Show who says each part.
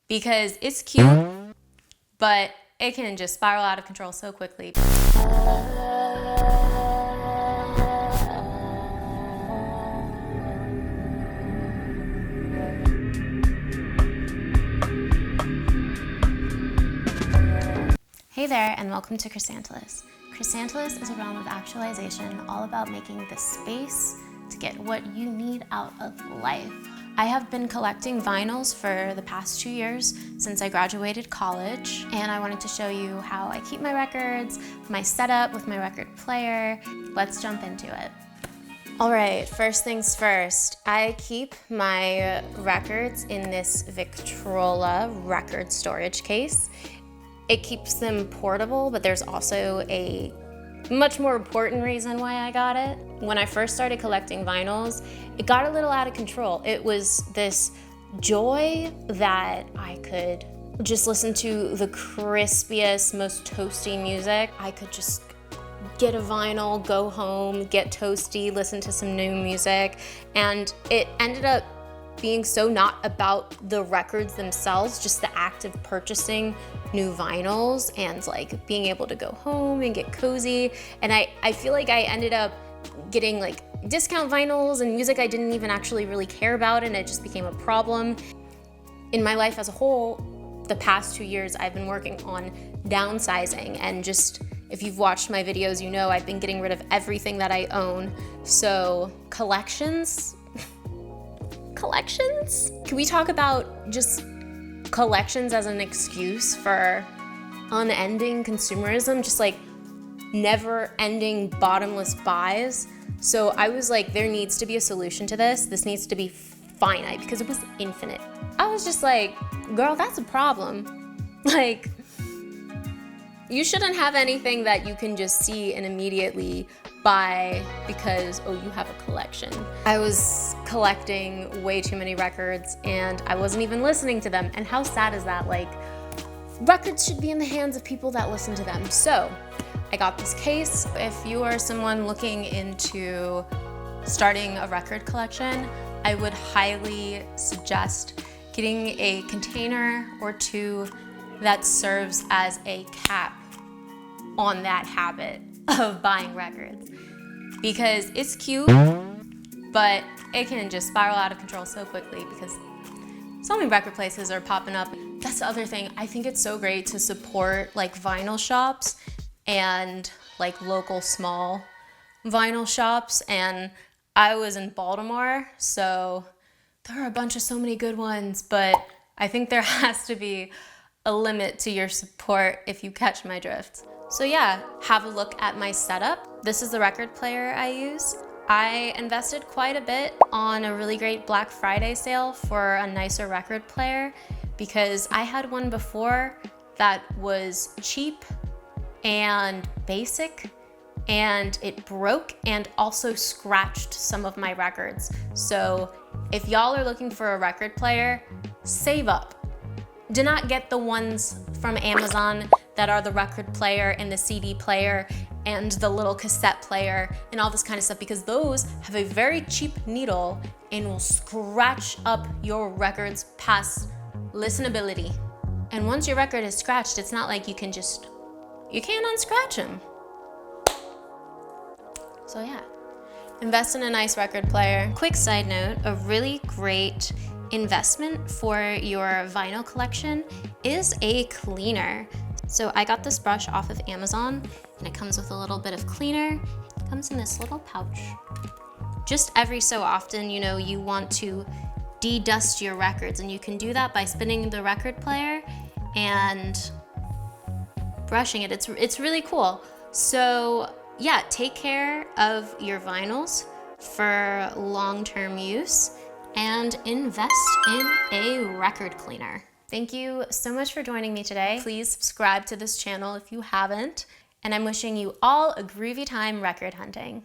Speaker 1: because it's cute, but it can just spiral out of control so quickly. Hey there, and welcome to Chrysantilus. Chrysantilus is a realm of actualization all about making the space to get what you need out of life. I have been collecting vinyls for the past 2 years since I graduated college, and I wanted to show you how I keep my records, my setup with my record player. Let's jump into it. All right, first things first, I keep my records in this Victrola record storage case. It keeps them portable, but there's also a much more important reason why I got it. When I first started collecting vinyls, it got a little out of control. It was this joy that I could just listen to the crispiest, most toasty music. I could just get a vinyl, go home, get toasty, listen to some new music, and it ended up being so not about the records themselves, just the act of purchasing new vinyls and like being able to go home and get cozy. And I feel like I ended up getting like discount vinyls and music I didn't even actually really care about, and it just became a problem. In my life as a whole, the past 2 years I've been working on downsizing, and just if you've watched my videos, you know I've been getting rid of everything that I own. So collections? Can we talk about just collections as an excuse for unending consumerism, just like never-ending bottomless buys? So I was like, there needs to be a solution to this. This needs to be finite, because it was infinite. I was just like, girl, that's a problem. Like, you shouldn't have anything that you can just see and immediately buy because, oh, you have a collection. I was collecting way too many records and I wasn't even listening to them. And how sad is that? Like, records should be in the hands of people that listen to them. So I got this case. If you are someone looking into starting a record collection, I would highly suggest getting a container or two that serves as a cap on that habit of buying records, because it's cute, but it can just spiral out of control so quickly because so many record places are popping up. That's the other thing. I think it's so great to support like vinyl shops and like local small vinyl shops. And I was in Baltimore, so there are a bunch of so many good ones, but I think there has to be a limit to your support, if you catch my drift. So yeah, have a look at my setup. This is the record player I use. I invested quite a bit on a really great Black Friday sale for a nicer record player, because I had one before that was cheap and basic, and it broke and also scratched some of my records. So if y'all are looking for a record player, save up. Do not get the ones from Amazon that are the record player and the CD player and the little cassette player and all this kind of stuff, because those have a very cheap needle and will scratch up your records past listenability. And once your record is scratched, it's not like you can't unscratch them. So yeah, invest in a nice record player. Quick side note, a really great investment for your vinyl collection is a cleaner. So I got this brush off of Amazon, and it comes with a little bit of cleaner. It comes in this little pouch. Just every so often, you know, you want to de-dust your records, and you can do that by spinning the record player and brushing it. It's really cool. So yeah, take care of your vinyls for long-term use and invest in a record cleaner. Thank you so much for joining me today. Please subscribe to this channel if you haven't, and I'm wishing you all a groovy time record hunting.